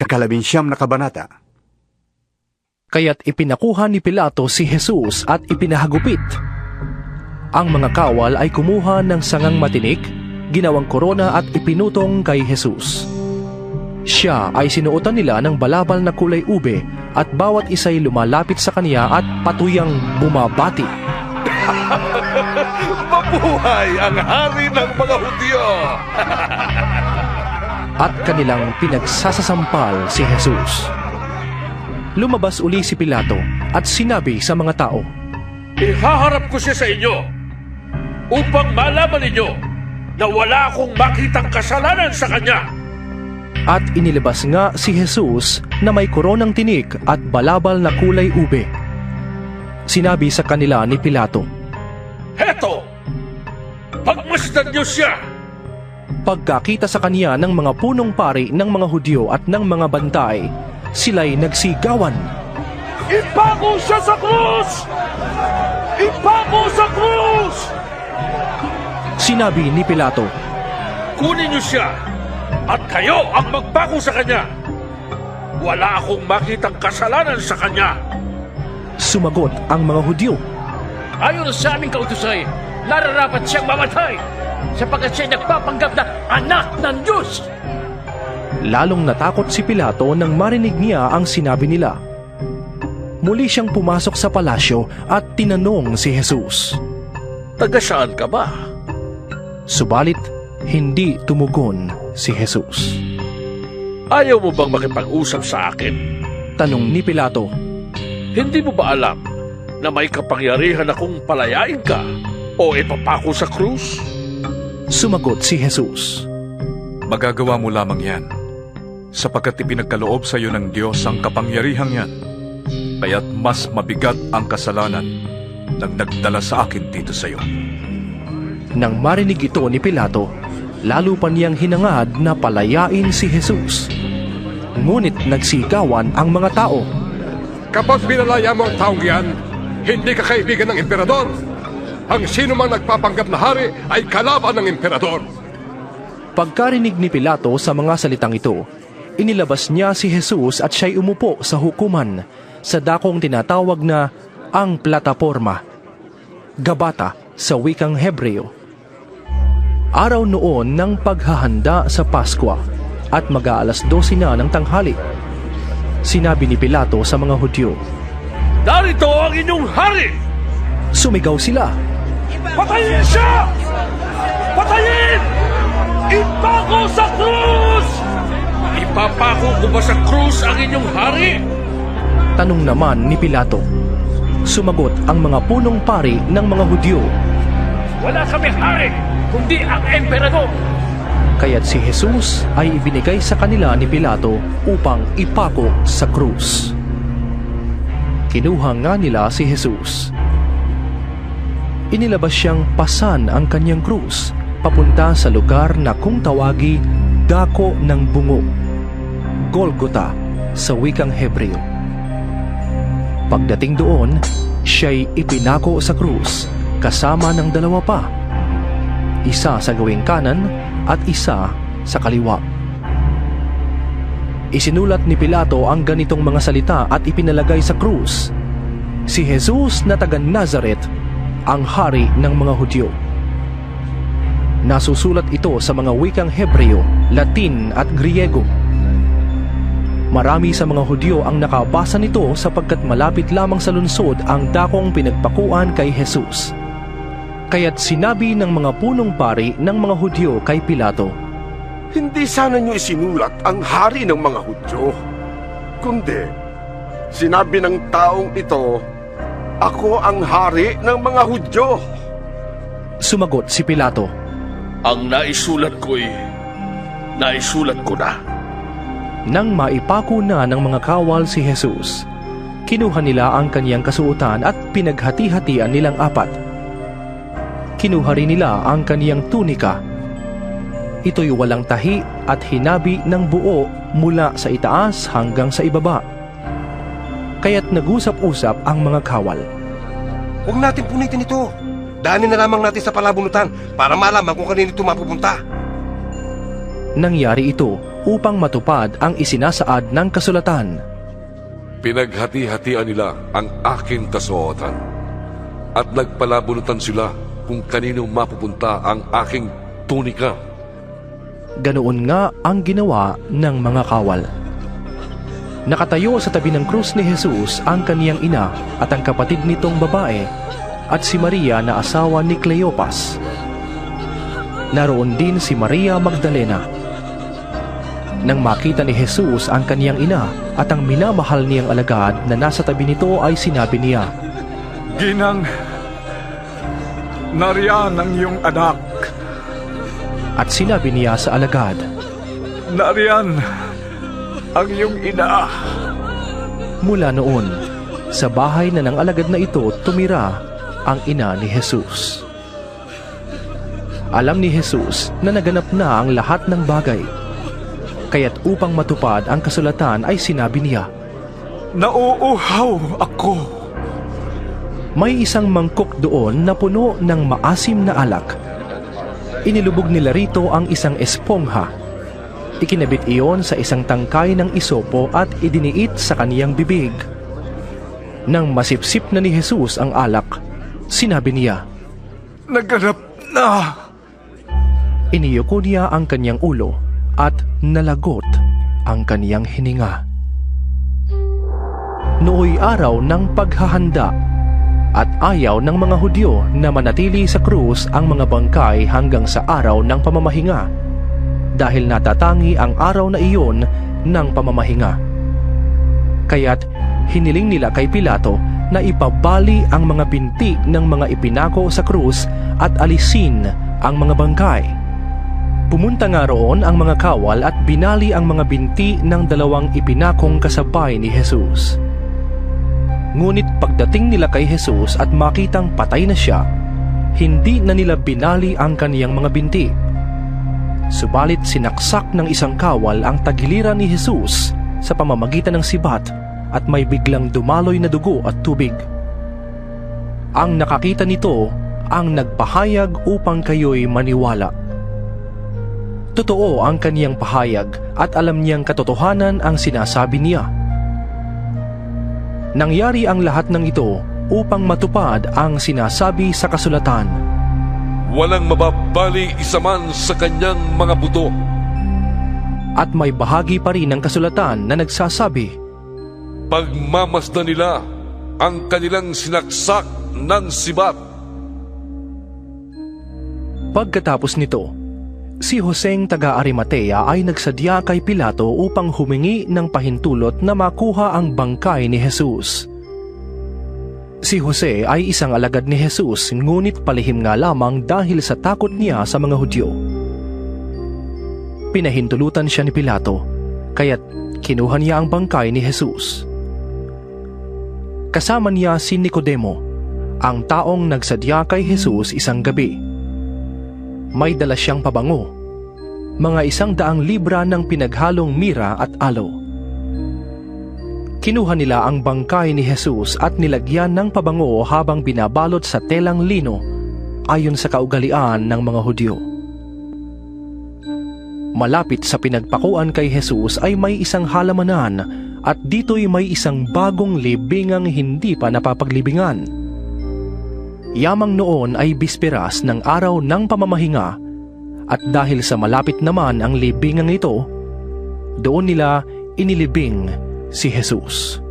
ika-11 na kabanata. Kaya't ipinakuha ni Pilato si Jesus at ipinahagupit. Ang mga kawal ay kumuha ng sangang matinik, ginawang korona at ipinutong kay Jesus. Siya ay sinuotan nila ng balabal na kulay ube at bawat isa'y lumalapit sa kaniya at patuyang bumabati. Mabuhay ang hari ng mga Hudyo! At kanilang pinagsasasampal si Jesus. Lumabas uli si Pilato at sinabi sa mga tao, Ihaharap ko siya sa inyo upang malaman ninyo na wala akong makitang kasalanan sa kanya. at inilabas nga si Jesus na may koronang tinik at balabal na kulay ube. Sinabi sa kanila ni Pilato, Heto! Pagmasdan niyo siya! Pagkakita sa kaniya ng mga punong pari ng mga Hudyo at ng mga bantay, sila'y nagsigawan. Ipako siya sa krus! Ipako sa krus! Sinabi ni Pilato, Kunin niyo siya at kayo ang magpako sa kanya. Wala akong makitang kasalanan sa kanya. Sumagot ang mga Hudyo, Ayon sa aming kautusay, nararapat siyang mamatay sapagkat siya'y nagpapanggap na anak ng Diyos. Lalong natakot si Pilato nang marinig niya ang sinabi nila. Muli siyang pumasok sa palasyo at tinanong si Jesus. Taga saan ka ba? Subalit, hindi tumugon si Jesus. Ayaw mo bang makipag-usap sa akin? Tanong ni Pilato, Hindi mo ba alam na may kapangyarihan akong palayain ka o ipapako sa krus? sumagot si Jesus. Magagawa mo lamang yan, sapagkat ipinagkaloob sa iyo ng Diyos ang kapangyarihang yan, kaya't mas mabigat ang kasalanan ng nagdala sa akin dito sa iyo. Nang marinig ito ni Pilato, lalo pa niyang hinangad na palayain si Jesus. Ngunit nagsigawan ang mga tao. Kapag binalaya mo ang taong yan, hindi ka kaibigan ng emperador. Ang sino mang nagpapanggap na hari ay kalaban ng emperador. Pagkarinig ni Pilato sa mga salitang ito, inilabas niya si Jesus at siya'y umupo sa hukuman sa dakong tinatawag na ang plataporma, Gabata sa wikang Hebreo. Araw noon ng paghahanda sa Paskwa at mag-aalas 12 na ng tanghali. Sinabi ni Pilato sa mga Hudyo, Narito ang inyong hari! Sumigaw sila, Patayin siya! Patayin! Ipako sa krus! Ipapako ko ba sa krus ang inyong hari? tanong naman ni Pilato. Sumagot ang mga punong pari ng mga Hudyo, Wala kami hari, kundi ang emperador. kaya't si Jesus ay ibinigay sa kanila ni Pilato upang ipako sa krus. Kinuha nga nila si Jesus. Inilabas siyang pasan ang kanyang krus papunta sa lugar na kung tawagi Dako ng Bungo, Golgota sa wikang Hebreo. Pagdating doon, siya'y ipinako sa krus kasama ng dalawa pa, isa sa gawing kanan at isa sa kaliwa. Isinulat ni Pilato ang ganitong mga salita at ipinalagay sa krus, Si Jesus na taga Nazaret, ang hari ng mga Hudyo. Nasusulat ito sa mga wikang Hebreo, Latin at Griego. Marami sa mga Hudyo ang nakabasa nito sapagkat malapit lamang sa lungsod ang dakong pinagpakuan kay Jesus. Kaya't sinabi ng mga punong pari ng mga Hudyo kay Pilato, Hindi sana niyo isinulat ang hari ng mga Hudyo, kundi sinabi ng taong ito, Ako ang hari ng mga Hudyo. Sumagot si Pilato, Ang naisulat ko'y naisulat ko na. Nang maipako na ng mga kawal si Jesus, kinuha nila ang kaniyang kasuotan at pinaghati-hatian nilang apat. Kinuha rin nila ang kaniyang tunika. Ito'y walang tahi at hinabi ng buo mula sa itaas hanggang sa ibaba. Kaya't nag-usap-usap ang mga kawal. Huwag natin punitin ito. Daanin na lamang natin sa palabunutan para malaman kung kanino ito mapupunta. Nangyari ito upang matupad ang isinasaad ng kasulatan. Pinaghati-hatian nila ang aking kasuotan at nagpalabunutan sila kung kanino mapupunta ang aking tunika. Ganoon nga ang ginawa ng mga kawal. Nakatayo sa tabi ng krus ni Jesus ang kaniyang ina at ang kapatid nitong babae at si Maria na asawa ni Cleopas. Naroon din si Maria Magdalena. Nang makita ni Jesus ang kaniyang ina at ang minamahal niyang alagad na nasa tabi nito ay sinabi niya, Ginang, nariyan ang iyong anak. at sinabi niya sa alagad, Nariyan ang iyong ina. Mula noon, sa bahay na ng alagad na ito tumira ang ina ni Jesus. Alam ni Jesus na naganap na ang lahat ng bagay. Kaya't upang matupad ang kasulatan ay sinabi niya, Nauuhaw ako. may isang mangkok doon na puno ng maasim na alak. Inilubog nila rito ang isang espongha. Ikinabit iyon sa isang tangkay ng isopo at idiniit sa kaniyang bibig. Nang masipsip na ni Jesus ang alak, sinabi niya, Naganap na. Iniyuko niya ang kaniyang ulo at nalagot ang kaniyang hininga. Nooy araw ng paghahanda at ayaw ng mga Hudyo na manatili sa krus ang mga bangkay hanggang sa araw ng pamamahinga dahil natatangi ang araw na iyon ng pamamahinga. Kaya't hiniling nila kay Pilato na ipabali ang mga binti ng mga ipinako sa krus at alisin ang mga bangkay. Pumunta nga roon ang mga kawal at binali ang mga binti ng dalawang ipinakong kasabay ni Jesus. Ngunit pagdating nila kay Jesus at makitang patay na siya, hindi na nila binali ang kaniyang mga binti. Subalit sinaksak ng isang kawal ang tagiliran ni Jesus sa pamamagitan ng sibat at may biglang dumaloy na dugo at tubig. Ang nakakita nito ang nagpahayag upang kayo'y maniwala. Totoo ang kaniyang pahayag at alam niyang katotohanan ang sinasabi niya. Nangyari ang lahat ng ito upang matupad ang sinasabi sa kasulatan. Walang mababali isa man sa kanyang mga buto. At may bahagi pa rin ng kasulatan na nagsasabi, Pagmamasdan nila ang kanilang sinaksak ng sibat. Pagkatapos nito, si Joseng taga-Arimatea ay nagsadya kay Pilato upang humingi ng pahintulot na makuha ang bangkay ni Jesus. Si Jose ay isang alagad ni Jesus, ngunit palihim nga lamang dahil sa takot niya sa mga Hudyo. Pinahintulutan siya ni Pilato, kaya't kinuha niya ang bangkay ni Jesus. Kasama niya si Nicodemo, ang taong nagsadya kay Jesus isang gabi. May dala siyang pabango, mga 100 libra ng pinaghalong mira at aloe. Kinuha nila ang bangkay ni Jesus at nilagyan ng pabango habang binabalot sa telang lino ayon sa kaugalian ng mga Hudyo. Malapit sa pinagpakuan kay Jesus ay may isang halamanan at dito'y may isang bagong libingang hindi pa napapaglibingan. Yamang noon ay bisperas ng araw ng pamamahinga at dahil sa malapit naman ang libingang ito, doon nila inilibing si Jesus.